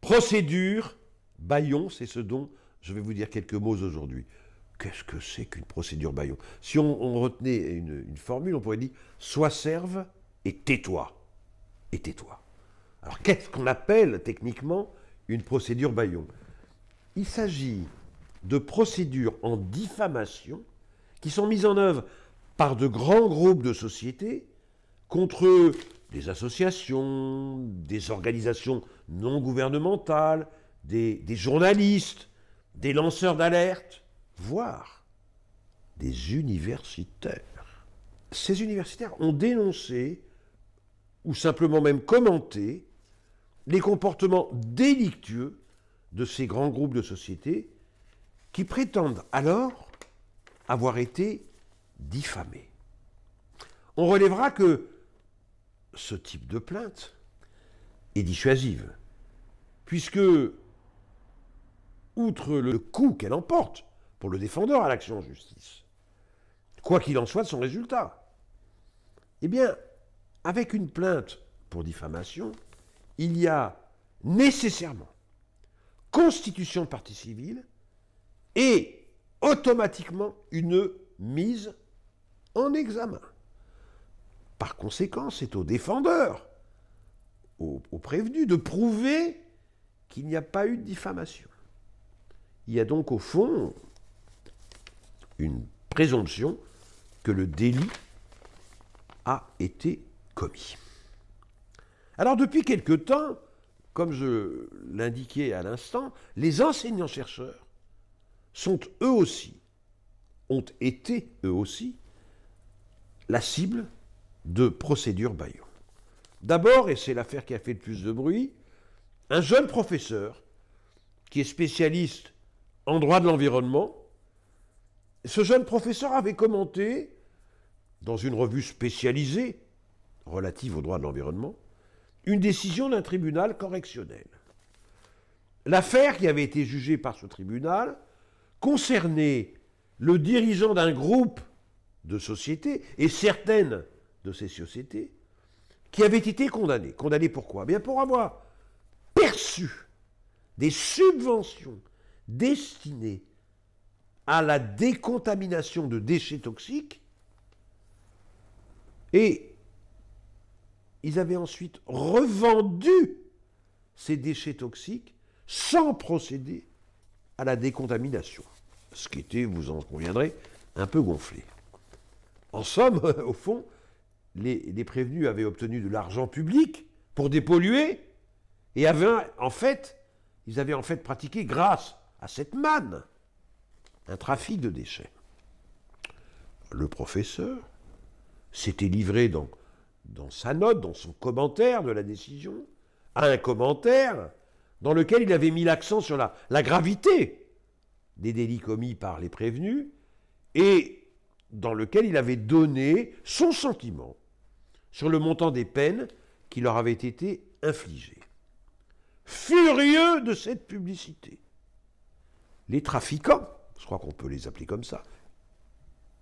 Procédure Bayon, c'est ce dont je vais vous dire quelques mots aujourd'hui. Qu'est-ce que c'est qu'une procédure Bayon? Si on retenait une formule, on pourrait dire « sois serve et tais-toi ». Et tais-toi. Alors qu'est-ce qu'on appelle techniquement une procédure Bayon? Il s'agit de procédures en diffamation qui sont mises en œuvre par de grands groupes de sociétés contre des associations, des organisations non gouvernementales, des journalistes, des lanceurs d'alerte, voire des universitaires. Ces universitaires ont dénoncé, ou simplement même commenté, les comportements délictueux de ces grands groupes de sociétés qui prétendent alors avoir été diffamés. On relèvera que ce type de plainte est dissuasive, puisque, outre le coût qu'elle emporte pour le défendeur à l'action en justice, quoi qu'il en soit de son résultat, eh bien, avec une plainte pour diffamation, il y a nécessairement constitution de partie civile et automatiquement une mise en examen. Par conséquent, c'est au défendeur, au prévenu, de prouver qu'il n'y a pas eu de diffamation. Il y a donc au fond une présomption que le délit a été commis. Alors depuis quelque temps, comme je l'indiquais à l'instant, les enseignants-chercheurs sont eux aussi, ont été eux aussi, la cible de procédures Bayon. D'abord, et c'est l'affaire qui a fait le plus de bruit, un jeune professeur qui est spécialiste en droit de l'environnement, ce jeune professeur avait commenté, dans une revue spécialisée relative au droit de l'environnement, une décision d'un tribunal correctionnel. L'affaire qui avait été jugée par ce tribunal concernait le dirigeant d'un groupe de sociétés, et certaines de ces sociétés, qui avaient été condamnées. Condamnées pourquoi? Bien pour avoir perçu des subventions destinées à la décontamination de déchets toxiques, et ils avaient ensuite revendu ces déchets toxiques sans procéder à la décontamination. Ce qui était, vous en conviendrez, un peu gonflé. En somme, au fond, les prévenus avaient obtenu de l'argent public pour dépolluer et ils avaient en fait pratiqué, grâce à cette manne, un trafic de déchets. Le professeur s'était livré dans sa note, dans son commentaire de la décision, à un commentaire dans lequel il avait mis l'accent sur la gravité des délits commis par les prévenus et dans lequel il avait donné son sentiment sur le montant des peines qui leur avaient été infligées. Furieux de cette publicité, les trafiquants, je crois qu'on peut les appeler comme ça,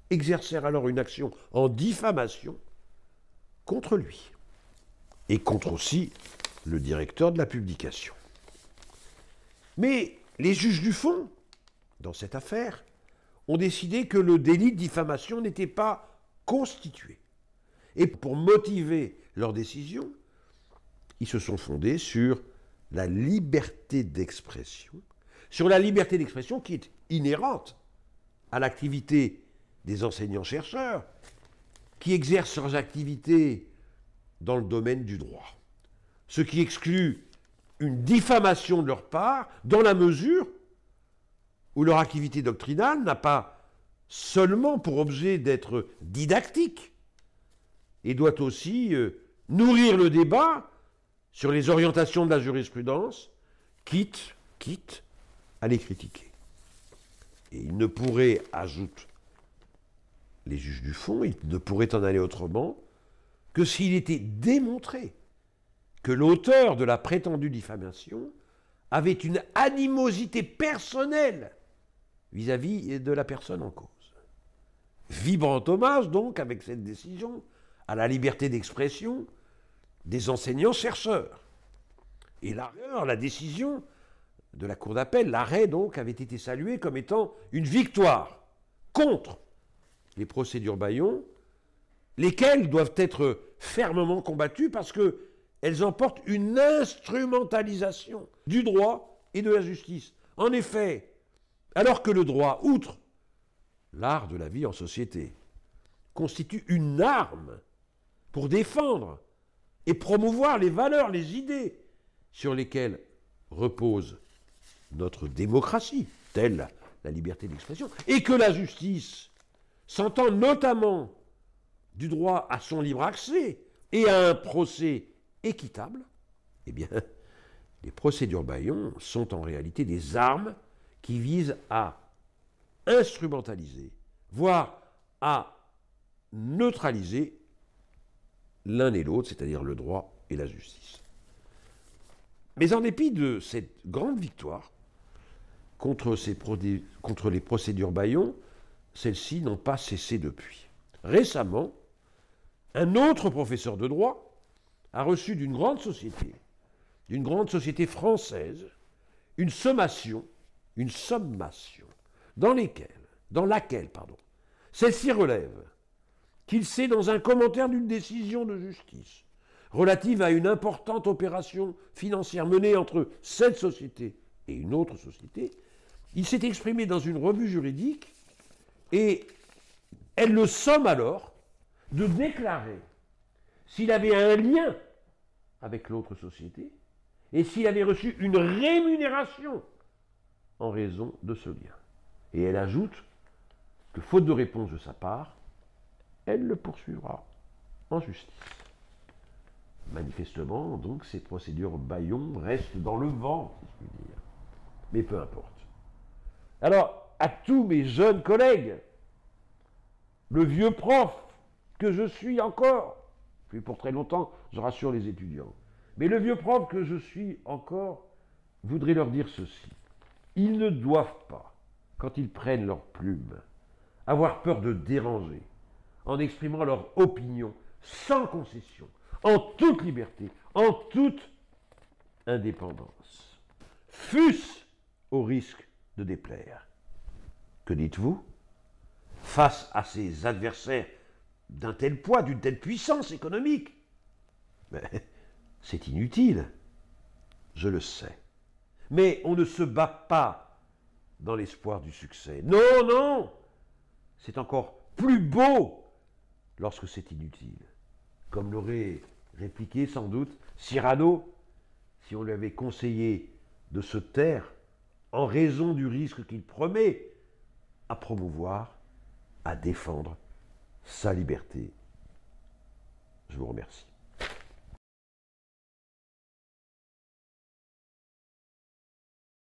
exercèrent alors une action en diffamation contre lui et contre aussi le directeur de la publication. Mais les juges du fond, dans cette affaire, ont décidé que le délit de diffamation n'était pas constitué. Et pour motiver leur décision, ils se sont fondés sur la liberté d'expression, qui est inhérente à l'activité des enseignants-chercheurs, qui exercent leurs activités dans le domaine du droit. Ce qui exclut une diffamation de leur part, dans la mesure où leur activité doctrinale n'a pas seulement pour objet d'être didactique, et doit aussi nourrir le débat sur les orientations de la jurisprudence, quitte à les critiquer. Et il ne pourrait, ajoutent les juges du fond, il ne pourrait en aller autrement que s'il était démontré que l'auteur de la prétendue diffamation avait une animosité personnelle vis-à-vis de la personne en cause. Vibrant hommage, donc, avec cette décision, à la liberté d'expression des enseignants-chercheurs. Et la décision de la Cour d'appel, l'arrêt donc, avait été salué comme étant une victoire contre les procédures Bayon, lesquelles doivent être fermement combattues parce qu'elles emportent une instrumentalisation du droit et de la justice. En effet, alors que le droit, outre l'art de la vie en société, constitue une arme pour défendre et promouvoir les valeurs, les idées sur lesquelles repose notre démocratie, telle la liberté d'expression, et que la justice s'entend notamment du droit à son libre accès et à un procès équitable, eh bien, les procédures Bayon sont en réalité des armes qui visent à instrumentaliser, voire à neutraliser l'un et l'autre, c'est-à-dire le droit et la justice. Mais en dépit de cette grande victoire contre les procédures Bayon, celles-ci n'ont pas cessé depuis. Récemment, un autre professeur de droit a reçu d'une grande société française, une sommation, dans laquelle celle-ci relève qu'il sait dans un commentaire d'une décision de justice relative à une importante opération financière menée entre cette société et une autre société, il s'est exprimé dans une revue juridique et elle le somme alors de déclarer s'il avait un lien avec l'autre société et s'il avait reçu une rémunération en raison de ce lien. Et elle ajoute que, faute de réponse de sa part, elle le poursuivra en justice. Manifestement, donc, ces procédures Bayon restent dans le vent, si je puis dire. Mais peu importe. Alors, à tous mes jeunes collègues, le vieux prof que je suis encore, puis pour très longtemps, je rassure les étudiants, mais le vieux prof que je suis encore voudrait leur dire ceci. Ils ne doivent pas, quand ils prennent leur plume, avoir peur de déranger, en exprimant leur opinion sans concession, en toute liberté, en toute indépendance. Fût-ce au risque de déplaire. Que dites-vous? Face à ces adversaires d'un tel poids, d'une telle puissance économique, mais c'est inutile, je le sais. Mais on ne se bat pas dans l'espoir du succès. Non, non, c'est encore plus beau lorsque c'est inutile. Comme l'aurait répliqué sans doute Cyrano, si on lui avait conseillé de se taire en raison du risque qu'il promet à promouvoir, à défendre sa liberté. Je vous remercie.